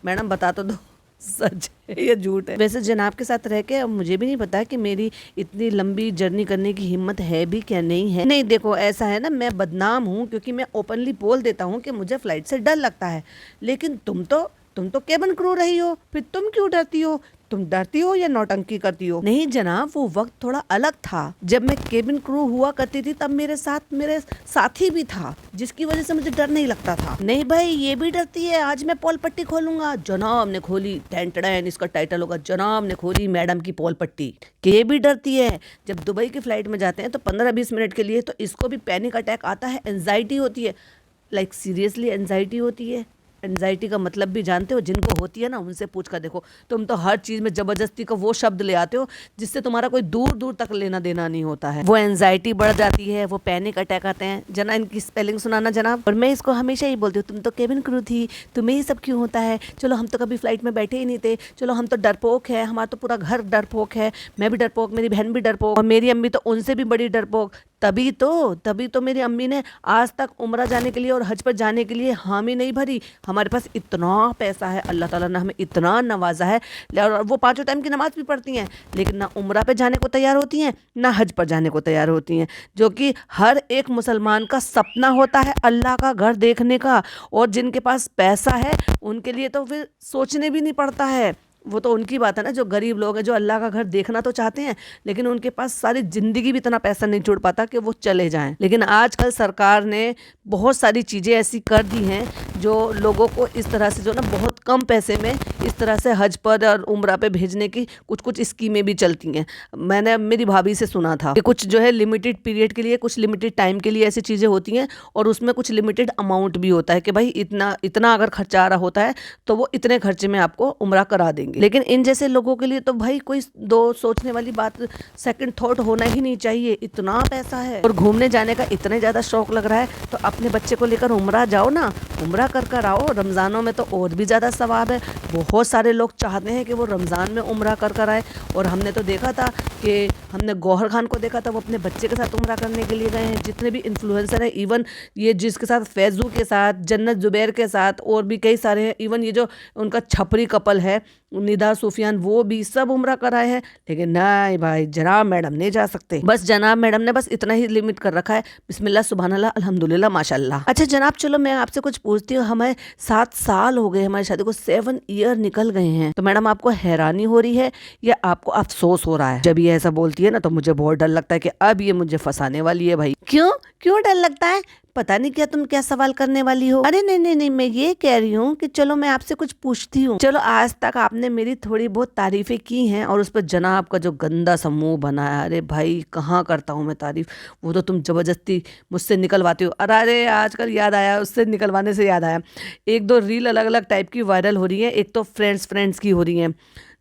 मैडम बता तो दो, सच है या झूठ है? वैसे जनाब के साथ रह के अब मुझे भी नहीं पता कि मेरी इतनी लंबी जर्नी करने की हिम्मत है भी क्या नहीं है। नहीं देखो ऐसा है ना, मैं बदनाम हूँ क्योंकि मैं ओपनली बोल देता हूँ कि मुझे फ्लाइट से डर लगता है, लेकिन तुम तो केबिन क्रू रही हो, फिर तुम क्यों डरती हो? तुम डरती हो या नौटंकी करती हो? नहीं जनाब, वो वक्त थोड़ा अलग था। जब मैं केबिन क्रू हुआ करती थी तब मेरे साथी भी था, जिसकी वजह से मुझे डर नहीं लगता था। नहीं भाई, ये भी डरती है, आज मैं पोल पट्टी खोलूंगा। जनाब ने खोली, टेंटड़ैन इसका टाइटल होगा, जनाब ने खोली मैडम की पोल पट्टी। कि ये भी डरती है। जब दुबई की फ्लाइट में जाते हैं तो 15-20 मिनट के लिए तो इसको भी पैनिक अटैक आता है, एंजाइटी होती है। लाइक सीरियसली एंजाइटी होती है। एंजाइटी का मतलब भी जानते हो? जिनको होती है ना उनसे पूछ कर देखो। तुम तो हर चीज़ में ज़बरदस्ती का वो शब्द ले आते हो जिससे तुम्हारा कोई दूर दूर तक लेना देना नहीं होता है। वो एंजाइटी बढ़ जाती है, वो पैनिक अटैक आते हैं। जना इनकी स्पेलिंग सुनाना जनाब। और मैं इसको हमेशा ही बोलती हूँ, तुम तो केबिन क्रू थी, तुम्हें ही सब क्यों होता है? चलो हम तो कभी फ्लाइट में बैठे ही नहीं थे, चलो हम तो डरपोक है, हमारा तो पूरा घर डरपोक है। मैं भी डरपोक, मेरी बहन भी डरपोक, और मेरी अम्मी तो उनसे भी बड़ी डरपोक। तभी तो मेरी अम्मी ने आज तक उम्रा जाने के लिए और हज पर जाने के लिए हामी नहीं भरी। हमारे पास इतना पैसा है, अल्लाह ताला ने हमें इतना नवाजा है, और वो 5 टाइम की नमाज भी पढ़ती हैं, लेकिन ना उम्रा पे जाने को तैयार होती हैं, ना हज पर जाने को तैयार होती हैं, जो कि हर एक मुसलमान का सपना होता है अल्लाह का घर देखने का। और जिनके पास पैसा है उनके लिए तो फिर सोचने भी नहीं पड़ता है। वो तो उनकी बात है ना, जो गरीब लोग हैं, जो अल्लाह का घर देखना तो चाहते हैं, लेकिन उनके पास सारी जिंदगी भी इतना पैसा नहीं जुड़ पाता कि वो चले जाएं। लेकिन आजकल सरकार ने बहुत सारी चीज़ें ऐसी कर दी हैं जो लोगों को इस तरह से जो ना बहुत कम पैसे में इस तरह से हज पर और उम्रा पे भेजने की कुछ स्कीमें भी चलती हैं। मैंने मेरी भाभी से सुना था कि कुछ जो है लिमिटेड पीरियड के लिए, कुछ लिमिटेड टाइम के लिए ऐसी चीज़ें होती हैं, और उसमें कुछ लिमिटेड अमाउंट भी होता है कि भाई इतना इतना अगर खर्चा आ रहा होता है तो वो इतने खर्चे में आपको उम्रा करा देंगे। लेकिन इन जैसे लोगों के लिए तो भाई कोई दो सोचने वाली बात, सेकंड थॉट होना ही नहीं चाहिए। इतना पैसा है और घूमने जाने का इतने ज्यादा शौक लग रहा है तो अपने बच्चे को लेकर उम्रा जाओ ना, उम्रा कर आओ। रमजानों में तो और भी ज्यादा सवाब है। बहुत सारे लोग चाहते हैं कि वो रमजान में उम्रा कर आए, और हमने तो देखा था कि हमने गौहर खान को देखा था, वो अपने बच्चे के साथ उम्रा करने के लिए गए हैं। जितने भी इन्फ्लुएंसर हैं, इवन ये जिसके साथ फैजू के साथ, जन्नत जुबैर के साथ और भी कई सारे हैं, इवन ये जो उनका छपरी कपल है निदा सुफियान, वो भी सब उम्रा कराए हैं। लेकिन नहीं भाई, जनाब मैडम नहीं जा सकते। बस जनाब मैडम ने बस इतना ही लिमिट कर रखा है, बिस्मिल्लाह सुबहानल्लाह अल्हम्दुलिल्लाह माशाल्लाह। अच्छा जनाब, चलो मैं आपसे कुछ पूछती हूँ। हमें 7 साल हो गए, हमारी शादी को 7 ईयर निकल गए हैं, तो मैडम आपको हैरानी हो रही है या आपको अफसोस हो रहा है? जब ये ऐसा बोलती है ना तो मुझे बहुत डर लगता है कि अब ये मुझे फंसाने वाली है भाई। क्यों डर लगता है? पता नहीं क्या तुम क्या सवाल करने वाली हो। अरे नहीं, मैं ये कह रही हूँ कि चलो मैं आपसे कुछ पूछती हूँ। चलो आज तक आपने मेरी थोड़ी बहुत तारीफें की हैं, और उस पर जनाब का जो गंदा सा मुंह बनाया, अरे भाई कहाँ करता हूँ मैं तारीफ, वो तो तुम जबरदस्ती मुझसे निकलवाती हो। अरे आजकल याद आया, उससे निकलवाने से याद आया, 1-2 रील अलग अलग टाइप की वायरल हो रही है। एक तो फ्रेंड्स की हो रही है,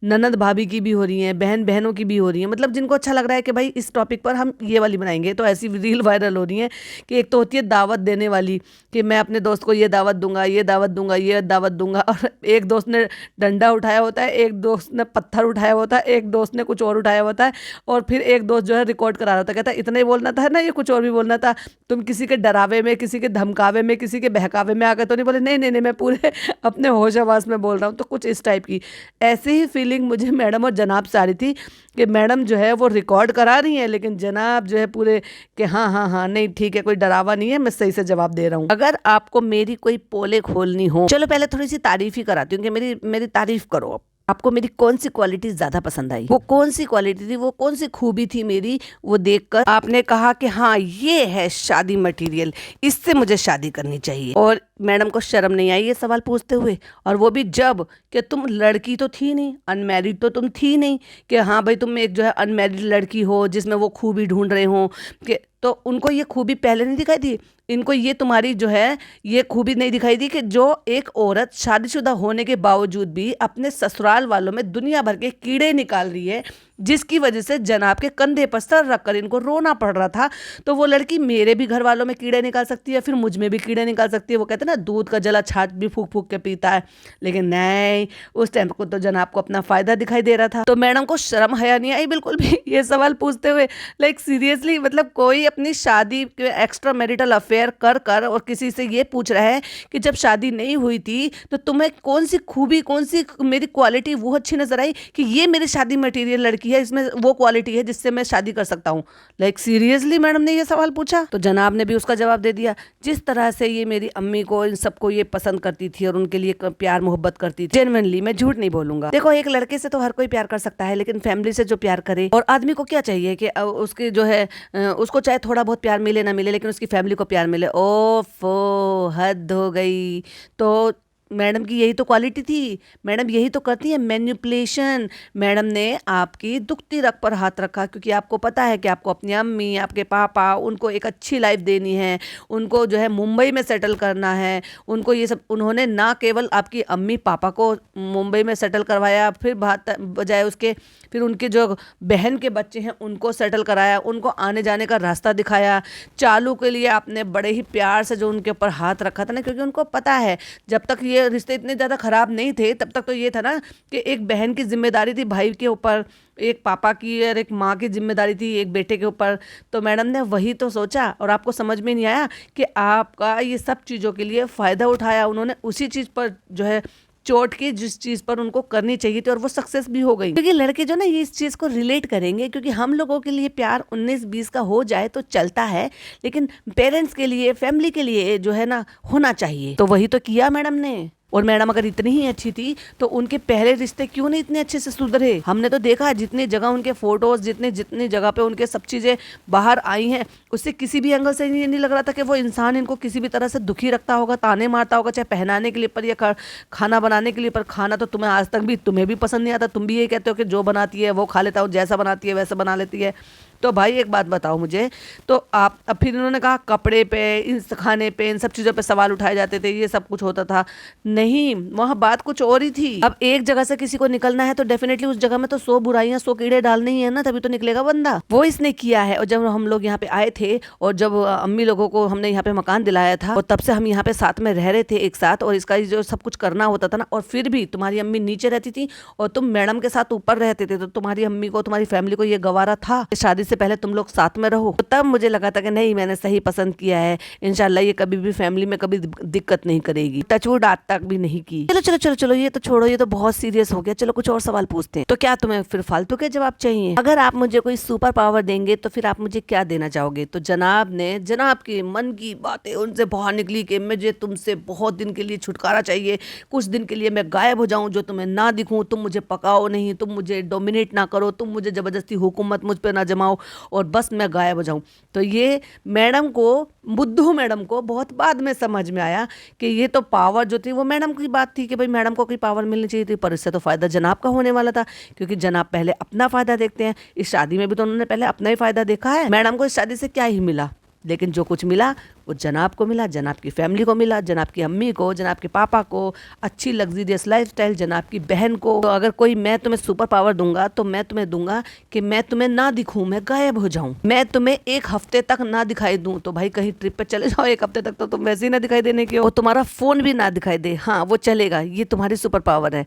ननद भाभी की भी हो रही हैं, बहन बहनों की भी हो रही हैं, मतलब जिनको अच्छा लग रहा है कि भाई इस टॉपिक पर हम ये वाली बनाएंगे। तो ऐसी रील वायरल हो रही हैं कि एक तो होती है दावत देने वाली कि मैं अपने दोस्त को ये दावत दूंगा, ये दावत दूंगा, ये दावत दूंगा, और एक दोस्त ने डंडा उठाया होता है, एक दोस्त ने पत्थर उठाया होता है, एक दोस्त ने कुछ और उठाया होता है, और फिर एक दोस्त जो है रिकॉर्ड करा रहा होता है, कहता है इतना ही बोलना था ना, ये कुछ और भी बोलना था, तुम किसी के डरावे में, किसी के धमकावे में, किसी के बहकावे में आकर तो नहीं बोले, नहीं नहीं नहीं मैं पूरे अपने होश आवाज में बोल रहा हूँ। तो कुछ इस टाइप की ऐसी ही फीलिंग मुझे मैडम और जनाब से आ रही थी कि मैडम जो है वो रिकॉर्ड करा रही हैं, लेकिन जनाब जो है पूरे कि हाँ हाँ हाँ नहीं ठीक है, कोई डरावा नहीं है, मैं सही से जवाब दे रहा हूँ। अगर आपको मेरी कोई पोले खोलनी हो, चलो पहले थोड़ी सी तारीफ ही कराती हूँ कि मेरी मेरी तारीफ करो। आपको मेरी कौन सी क्वालिटी ज्यादा पसंद आई, वो कौन सी क्वालिटी थी, वो कौन सी खूबी थी मेरी, वो देखकर आपने कहा कि हाँ ये है शादी मटेरियल, इससे मुझे शादी करनी चाहिए। और मैडम को शर्म नहीं आई ये सवाल पूछते हुए, और वो भी जब कि तुम लड़की तो थी नहीं, अनमैरिड तो तुम थी नहीं, कि हाँ भाई तुम एक जो है अनमैरिड लड़की हो जिसमें वो खूबी ढूंढ रहे हो कि, तो उनको ये खूबी पहले नहीं दिखाई दी, इनको ये तुम्हारी जो है ये खूबी नहीं दिखाई दी कि जो एक औरत शादीशुदा होने के बावजूद भी अपने ससुराल वालों में दुनिया भर के कीड़े निकाल रही है, जिसकी वजह से जनाब के कंधे पर सर रखकर इनको रोना पड़ रहा था। तो वो लड़की मेरे भी घर वालों में कीड़े निकाल सकती है, फिर मुझ में भी कीड़े निकाल सकती है। वो कहते हैं ना दूध का जला छाछ भी फूक फूक के पीता है, लेकिन नहीं, उस टाइम को तो जनाब को अपना फायदा दिखाई दे रहा था। तो मैडम को शर्म हया नहीं आई बिल्कुल भी ये सवाल पूछते हुए। लाइक सीरियसली, मतलब कोई अपनी शादी के एक्स्ट्रा मैरिटल अफेयर कर कर और किसी से ये पूछ रहा है कि जब शादी नहीं हुई थी तो तुम्हें कौन सी खूबी, कौन सी मेरी क्वालिटी वो अच्छी नजर आई कि ये मेरी शादी मटेरियल लड़की है, इसमें वो क्वालिटी है जिससे मैं शादी कर सकता हूँ। लाइक सीरियसली मैडम ने ये सवाल पूछा, तो जनाब ने भी उसका जवाब दे दिया। जिस तरह से ये मेरी अम्मी को, इन सबको ये पसंद करती थी और उनके लिए प्यार मोहब्बत करती थी, जेन्युइनली, मैं झूठ नहीं बोलूंगा। देखो एक लड़के से तो हर कोई प्यार कर सकता है, लेकिन फैमिली से जो प्यार करे, और आदमी को क्या चाहिए कि उसके जो है उसको चाहे थोड़ा बहुत प्यार मिले ना मिले, लेकिन उसकी फैमिली को प्यार मिले। ओफो, हद हो गई। तो मैडम की यही तो क्वालिटी थी, मैडम यही तो करती है, मैनिपुलेशन। मैडम ने आपकी दुखती रग पर हाथ रखा, क्योंकि आपको पता है कि आपको अपनी अम्मी, आपके पापा, उनको एक अच्छी लाइफ देनी है, उनको जो है मुंबई में सेटल करना है, उनको ये सब। उन्होंने ना केवल आपकी अम्मी पापा को मुंबई में सेटल करवाया, फिर बजाय उसके फिर उनके जो बहन के बच्चे हैं उनको सेटल कराया, उनको आने जाने का रास्ता दिखाया। चालू के लिए आपने बड़े ही प्यार से जो उनके ऊपर हाथ रखा था ना, क्योंकि उनको पता है जब तक ये रिश्ते इतने ज़्यादा ख़राब नहीं थे तब तक तो ये था ना कि एक बहन की जिम्मेदारी थी भाई के ऊपर, एक पापा की और एक माँ की जिम्मेदारी थी एक बेटे के ऊपर। तो मैडम ने वही तो सोचा, और आपको समझ में नहीं आया कि आपका ये सब चीज़ों के लिए फ़ायदा उठाया। उन्होंने उसी चीज़ पर जो है चोट की जिस चीज़ पर उनको करनी चाहिए थी, और वो सक्सेस भी हो गई। क्योंकि लड़के जो ना ये इस चीज़ को रिलेट करेंगे, क्योंकि हम लोगों के लिए प्यार 19-20 का हो जाए तो चलता है, लेकिन पेरेंट्स के लिए, फैमिली के लिए जो है ना होना चाहिए। तो वही तो किया मैडम ने। और मैडम अगर इतनी ही अच्छी थी तो उनके पहले रिश्ते क्यों नहीं इतने अच्छे से सुधरे। हमने तो देखा है जितनी जगह उनके फोटोज, जितनी जगह पे उनके सब चीज़ें बाहर आई हैं, उससे किसी भी एंगल से ये नहीं लग रहा था कि वो इंसान इनको किसी भी तरह से दुखी रखता होगा, ताने मारता होगा, चाहे पहनाने के लिए पर या खाना बनाने के लिए। पर खाना तो तुम्हें आज तक भी तुम्हें भी पसंद नहीं आता, तुम भी यही कहते हो कि जो बनाती है वो खा लेता हूँ, जैसा बनाती है वैसा बना लेती है। तो भाई एक बात बताओ मुझे, तो आप अब फिर इन्होंने कहा कपड़े पे, इन खाने पे, इन सब चीज़ों पे सवाल उठाए जाते थे, ये सब कुछ होता था। नहीं, वहाँ बात कुछ और ही थी। अब एक जगह से किसी को निकलना है तो डेफिनेटली उस जगह में तो 100 बुराइयां, 100 कीड़े डालने ही है ना, तभी तो निकलेगा बंदा। वो इसने किया है। और जब हम लोग यहाँ पे आए थे और जब अम्मी लोगों को हमने यहाँ पे मकान दिलाया था, और तब से हम यहाँ पे साथ में रह रहे थे एक साथ, और इसका जो सब कुछ करना होता था ना, और फिर भी तुम्हारी अम्मी नीचे रहती थी और तुम मैडम के साथ ऊपर रहते थे, तो तुम्हारी अम्मी को, तुम्हारी फैमिली को ये गवारा था शादी से पहले तुम लोग साथ में रहो। तो तब मुझे लगा था कि नहीं, मैंने सही पसंद किया है, इंशाल्लाह ये कभी भी फैमिली में कभी दिक्कत नहीं करेगी। टचवुड आज तक भी नहीं की। चलो चलो चलो चलो, ये तो छोड़ो, ये तो बहुत सीरियस हो गया। चलो कुछ और सवाल पूछते हैं। तो क्या तुम्हें फिर फालतू के जवाब चाहिए? अगर आप मुझे कोई सुपर पावर देंगे तो फिर आप मुझे क्या देना चाहोगे? तो जनाब ने, जनाब के मन की बातें उनसे बाहर निकली कि मुझे तुमसे बहुत दिन के लिए छुटकारा चाहिए, कुछ दिन के लिए मैं गायब हो जाऊं, जो तुम्हें ना दिखूं, तुम मुझे पकाओ नहीं, तुम मुझे डोमिनेट ना करो, तुम मुझे जबरदस्ती हुकूमत मुझ पर ना जमाओ, और बस मैं गायब हो जाऊं। तो ये मैडम को, बुद्धू मैडम को बहुत बाद में समझ में आया कि ये तो पावर जो थी वो मैडम की बात थी कि भाई मैडम को कोई पावर मिलनी चाहिए थी, पर इससे तो फायदा जनाब का होने वाला था, क्योंकि जनाब पहले अपना फायदा देखते हैं। इस शादी में भी तो उन्होंने पहले अपना ही फायदा देखा है। मैडम को इस शादी से क्या ही मिला, लेकिन जो कुछ मिला वो जनाब को मिला, जनाब की फैमिली को मिला, जनाब की अम्मी को, जनाब के पापा को, अच्छी लग्जरियस लाइफस्टाइल, जनाब की बहन को। तो अगर कोई मैं तुम्हें सुपर पावर दूंगा तो मैं तुम्हें दूंगा कि मैं तुम्हें ना दिखूं, मैं गायब हो जाऊं, मैं तुम्हें एक हफ्ते तक ना दिखाई दूं। तो भाई कहीं ट्रिप पे चले जाओ एक हफ्ते तक, तो तुम वैसे ही ना दिखाई देने के हो। तुम्हारा फोन भी ना दिखाई दे, हाँ वो चलेगा, ये तुम्हारी सुपर पावर है।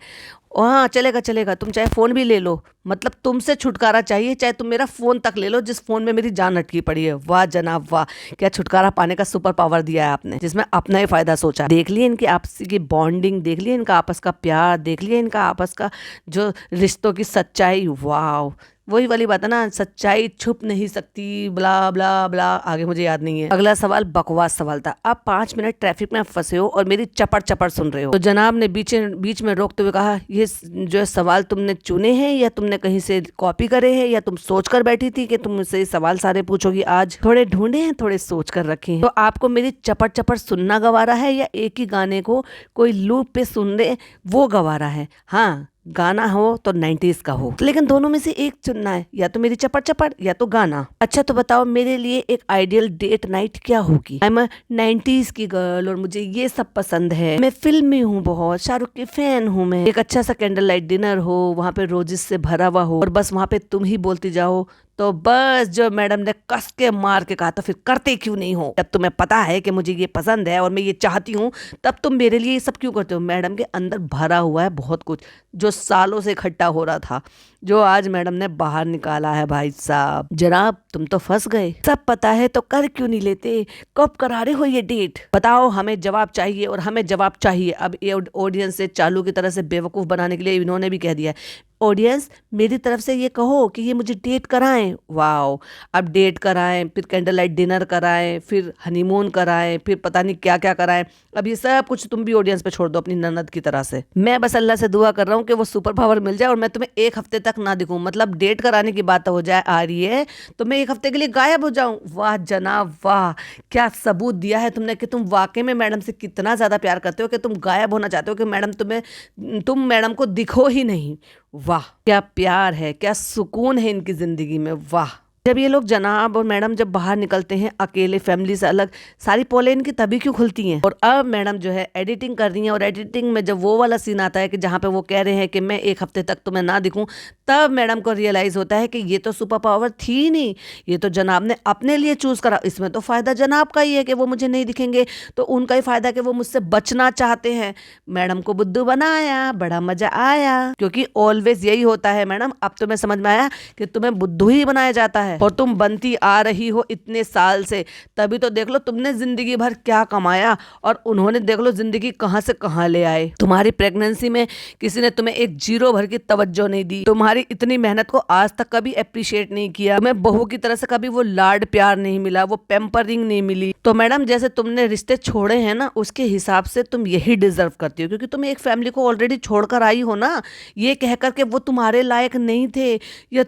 हाँ चलेगा चलेगा, तुम चाहे फोन भी ले लो, मतलब तुमसे छुटकारा चाहिए, चाहे तुम मेरा फोन तक ले लो जिस फोन में मेरी जान अटकी पड़ी है। वाह जनाब वाह, क्या छुटकारा पाने का सुपर पावर दिया है आपने, जिसमें अपना ही फायदा सोचा। देख लिए इनकी आपसी की बॉन्डिंग, देख लिए इनका आपस का प्यार, देख लिए इनका आपस का जो रिश्तों की सच्चाई। वाह, वही वाली बात है ना, सच्चाई छुप नहीं सकती, ब्ला ब्ला ब्ला, आगे मुझे याद नहीं है। अगला सवाल बकवास सवाल था। आप 5 मिनट ट्रैफिक में फंसे हो और मेरी चपड़ चपड़ सुन रहे हो। तो जनाब ने बीच में रोकते हुए कहा, ये जो सवाल तुमने चुने हैं या तुमने कहीं से कॉपी करे हैं या तुम सोच कर बैठी थी कि तुम मुझसे सवाल सारे पूछोगी आज? थोड़े ढूंढे हैं, थोड़े सोच कर रखे हैं। तो आपको मेरी चपड़ चपड़ सुनना गवारा है या एक ही गाने को कोई लूप पे सुन ले वो गवारा है? हाँ, गाना हो तो 90s का हो, लेकिन दोनों में से एक चुनना है, या तो मेरी चपड़ चपड़ या तो गाना। अच्छा तो बताओ मेरे लिए एक आइडियल डेट नाइट क्या होगी? आई एम 90s की गर्ल और मुझे ये सब पसंद है, मैं फिल्मी हूँ, बहुत शाहरुख की फैन हूँ मैं। एक अच्छा सा कैंडल लाइट डिनर हो, वहाँ पे रोजेस से भरा हुआ हो और बस वहाँ पे तुम ही बोलती जाओ। तो बस जो मैडम ने कस के मार के कहा, तो फिर करते क्यों नहीं हो? जब तुम्हें पता है कि मुझे ये पसंद है और मैं ये चाहती हूँ, तब तुम मेरे लिए ये सब क्यों करते हो? मैडम के अंदर भरा हुआ है बहुत कुछ जो सालों से इकट्ठा हो रहा था, जो आज मैडम ने बाहर निकाला है। भाई साहब जनाब तुम तो फंस गए, सब पता है तो कर क्यों नहीं लेते? कब करा रहे हो ये डेट? बताओ, हमें जवाब चाहिए और हमें जवाब चाहिए। अब ये ऑडियंस से चालू की तरह से बेवकूफ बनाने के लिए इन्होंने भी कह दिया है, ऑडियंस मेरी तरफ से ये कहो कि ये मुझे डेट कराएं। वाओ, अब डेट कराएं, फिर कैंडल लाइट डिनर कराएं, फिर हनीमून कराएं, फिर पता नहीं क्या क्या कराएं। अब ये सब कुछ तुम भी ऑडियंस पे छोड़ दो अपनी ननद की तरह से। मैं बस अल्लाह से दुआ कर रहा हूँ कि वो सुपर पावर मिल जाए और मैं तुम्हें एक हफ्ते तक ना दिखूं, मतलब डेट कराने की बात हो जाए आ रही है तो मैं एक हफ्ते के लिए गायब हो जाऊं। वाह जनाब वाह, क्या सबूत दिया है तुमने कि तुम वाकई में मैडम से कितना ज्यादा प्यार करते हो कि तुम गायब होना चाहते हो कि तुम मैडम को दिखो ही नहीं। वाह क्या प्यार है, क्या सुकून है इनकी जिंदगी में। वाह, जब ये लोग जनाब और मैडम जब बाहर निकलते हैं अकेले फैमिली से अलग, सारी पोलें इनकी तभी क्यों खुलती हैं? और अब मैडम जो है एडिटिंग कर रही हैं और एडिटिंग में जब वो वाला सीन आता है कि जहाँ पे वो कह रहे हैं कि मैं एक हफ्ते तक तुम्हें ना दिखूं, तब मैडम को रियलाइज होता है कि ये तो सुपर पावर थी नहीं, ये तो जनाब ने अपने लिए चूज करा। इसमें तो फायदा जनाब का ही है कि वो मुझे नहीं दिखेंगे, तो उनका ही फायदा कि वो मुझसे बचना चाहते हैं। मैडम को बुद्धू बनाया, बड़ा मजा आया, क्योंकि ऑलवेज यही होता है मैडम। अब तो मैं समझ में आया कि तुम्हें बुद्धू ही बनाया जाता है और तुम बनती आ रही हो इतने साल से। तभी तो देख लो तुमने जिंदगी भर क्या कमाया और उन्होंने देख लो जिंदगी कहां से कहां ले आए। तुम्हारी प्रेगनेंसी में किसी ने तुम्हें एक जीरो भर की तवज्जो नहीं दी, तुम्हारी इतनी मेहनत को आज तक कभी अप्रिशिएट नहीं किया, तुम्हें बहू की तरह से कभी वो लाड प्यार नहीं मिला, वो पैम्परिंग नहीं मिली। तो मैडम जैसे तुमने रिश्ते छोड़े हैं ना, उसके हिसाब से तुम यही डिजर्व करती हो, क्योंकि तुम एक फैमिली को ऑलरेडी छोड़कर आई हो ना, ये कहकर के वो तुम्हारे लायक नहीं थे या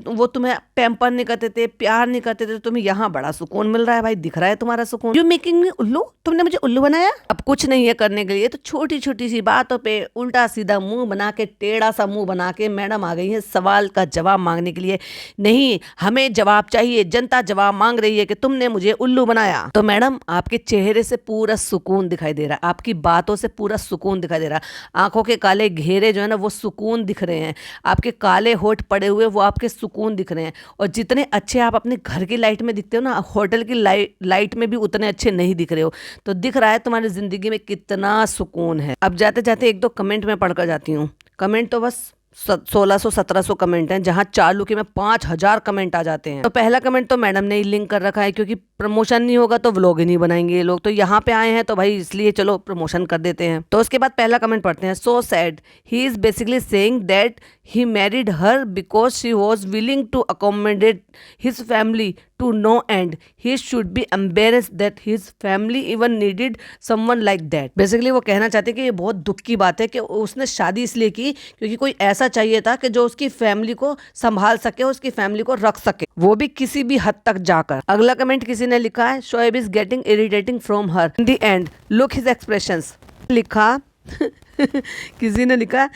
वो तुम्हें पैम्पर नहीं करते थे, प्यार नहीं करते थे। तुम्हें यहाँ बड़ा सुकून मिल रहा है भाई, दिख रहा है तुम्हारा सुकून। यू मेकिंग मी उल्लू, तुमने मुझे उल्लू बनाया। अब कुछ नहीं है करने के लिए, तो छोटी छोटी सी बातों पे उल्टा सीधा मुंह बना के, टेढ़ा सा मुंह बना के मैडम आ गई है सवाल का जवाब मांगने के लिए। नहीं, हमें जवाब चाहिए, जनता जवाब मांग रही है कि तुमने मुझे उल्लू बनाया। तो मैडम आपके चेहरे से पूरा सुकून दिखाई दे रहा है, आपकी बातों से पूरा सुकून दिखाई दे रहा है, आंखों के काले घेरे जो है ना वो सुकून दिख रहे हैं, आपके काले होठ पड़े हुए वो आपके सुकून दिख रहे हैं। और जितने अच्छे आप अपने घर की लाइट में दिखते हो ना, होटल की लाइट में भी उतने अच्छे नहीं दिख रहे हो। तो दिख रहा है तुम्हारी जिंदगी में कितना सुकून है। अब जाते जाते एक दो कमेंट में पढ़कर जाती हूँ। कमेंट तो बस 1600-1700 कमेंट हैं, जहां चालू के में 5000 कमेंट आ जाते हैं। तो पहला कमेंट तो मैडम ने ही लिंक कर रखा है, क्योंकि प्रमोशन नहीं होगा तो व्लॉग ही नहीं बनाएंगे ये लोग, तो यहाँ पे आए हैं तो भाई इसलिए चलो प्रमोशन कर देते हैं। तो उसके बाद पहला कमेंट पढ़ते हैं। So sad, he is basically saying that he married her because she was willing to accommodate his family to no end. He should be embarrassed that his family even needed someone like that. Basically वो कहना चाहते हैं कि ये बहुत दुख की बात है कि उसने शादी इसलिए की क्योंकि कोई ऐसा चाहिए था कि जो उसकी फैमिली को संभाल सके, उसकी फैमिली को रख सके, वो भी किसी भी हद तक जाकर। अगला कमेंट किसी ने लिखा है, Shoaib is getting irritating from her in the end, look his expressions. लिखा, किसी ने लिखा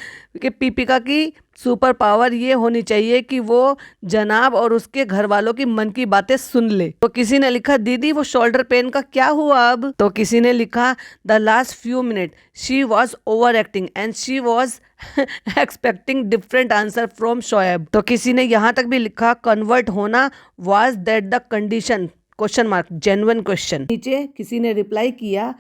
कि पीपिका की सुपर पावर ये होनी चाहिए कि वो जनाब और उसके घर वालों की मन की बातें सुन ले। तो किसी ने लिखा दीदी वो शोल्डर पेन का क्या हुआ अब। तो किसी ने लिखा the last few minute she was over acting and she was expecting different answer from Shoaib. तो किसी ने यहाँ तक भी लिखा कन्वर्ट होना was that the condition question mark genuine question. नीचे किसी ने रिप्लाई किया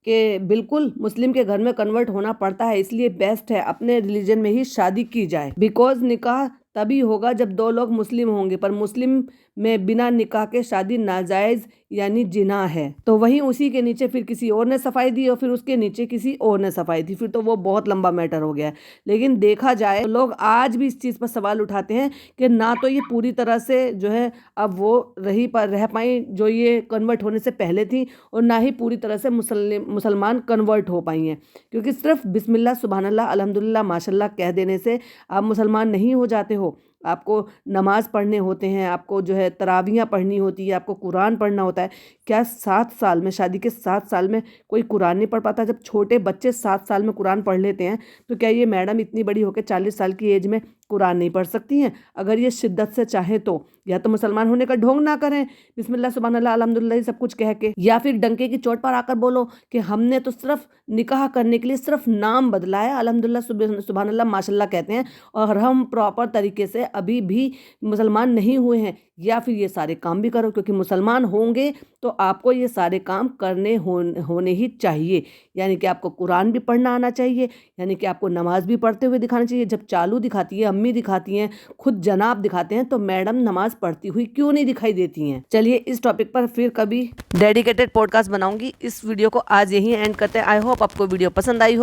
कि बिल्कुल मुस्लिम के घर में कन्वर्ट होना पड़ता है, इसलिए बेस्ट है अपने रिलीजन में ही शादी की जाए। बिकॉज निकाह तभी होगा जब दो लोग मुस्लिम होंगे, पर मुस्लिम में बिना निकाह के शादी नाजायज यानी जिना है। तो वहीं उसी के नीचे फिर किसी और ने सफाई दी और फिर उसके नीचे किसी और ने सफाई दी, फिर तो वो बहुत लंबा मैटर हो गया है। लेकिन देखा जाए तो लोग आज भी इस चीज़ पर सवाल उठाते हैं कि ना तो ये पूरी तरह से जो है अब वो रह पाई जो ये कन्वर्ट होने से पहले थी, और ना ही पूरी तरह से मुसलमान कन्वर्ट हो पाई हैं, क्योंकि सिर्फ बिस्मिल्लाह सुबहानल्लाह अल्हम्दुलिल्लाह माशाल्लाह कह देने से आप मुसलमान नहीं हो जाते हो। आपको नमाज पढ़ने होते हैं, आपको जो है तरावियाँ पढ़नी होती है, आपको कुरान पढ़ना होता है। क्या 7 साल में, शादी के 7 साल में कोई कुरान नहीं पढ़ पाता? जब छोटे बच्चे 7 साल में कुरान पढ़ लेते हैं, तो क्या ये मैडम इतनी बड़ी होकर 40 साल की एज में कुरान नहीं पढ़ सकती हैं? अगर ये शिद्दत से चाहे तो या तो मुसलमान होने का ढोंग ना करें बिस्मिल्लाह सुबहानल्लाह अल्हम्दुलिल्लाह सब कुछ कह के, या फिर डंके की चोट पर आकर बोलो कि हमने तो सिर्फ निकाह करने के लिए सिर्फ नाम बदला है, अल्हम्दुलिल्लाह सुबहानल्लाह माशाल्लाह कहते हैं, और हम प्रॉपर तरीके से अभी भी मुसलमान नहीं हुए हैं। या फिर ये सारे काम भी करो, क्योंकि मुसलमान होंगे तो आपको ये सारे काम करने होने ही चाहिए। यानी कि आपको कुरान भी पढ़ना आना चाहिए, यानी कि आपको नमाज भी पढ़ते हुए दिखाना चाहिए। जब चालू दिखाती है, अम्मी दिखाती हैं, खुद जनाब दिखाते हैं, तो मैडम नमाज पढ़ती हुई क्यों नहीं दिखाई देती हैं? चलिए इस टॉपिक पर फिर कभी डेडिकेटेड पॉडकास्ट बनाऊंगी। इस वीडियो को आज यही एंड करते हैं। आई होप आपको वीडियो पसंद आई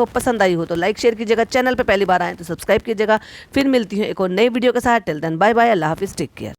हो तो लाइक शेयर कीजिएगा, चैनल पर पहली बार आए तो सब्सक्राइब कीजिएगा। फिर मिलती हूँ एक और नई वीडियो के साथ। टिल देन बाय बाय, अल्लाह हाफिज़, टेक केयर।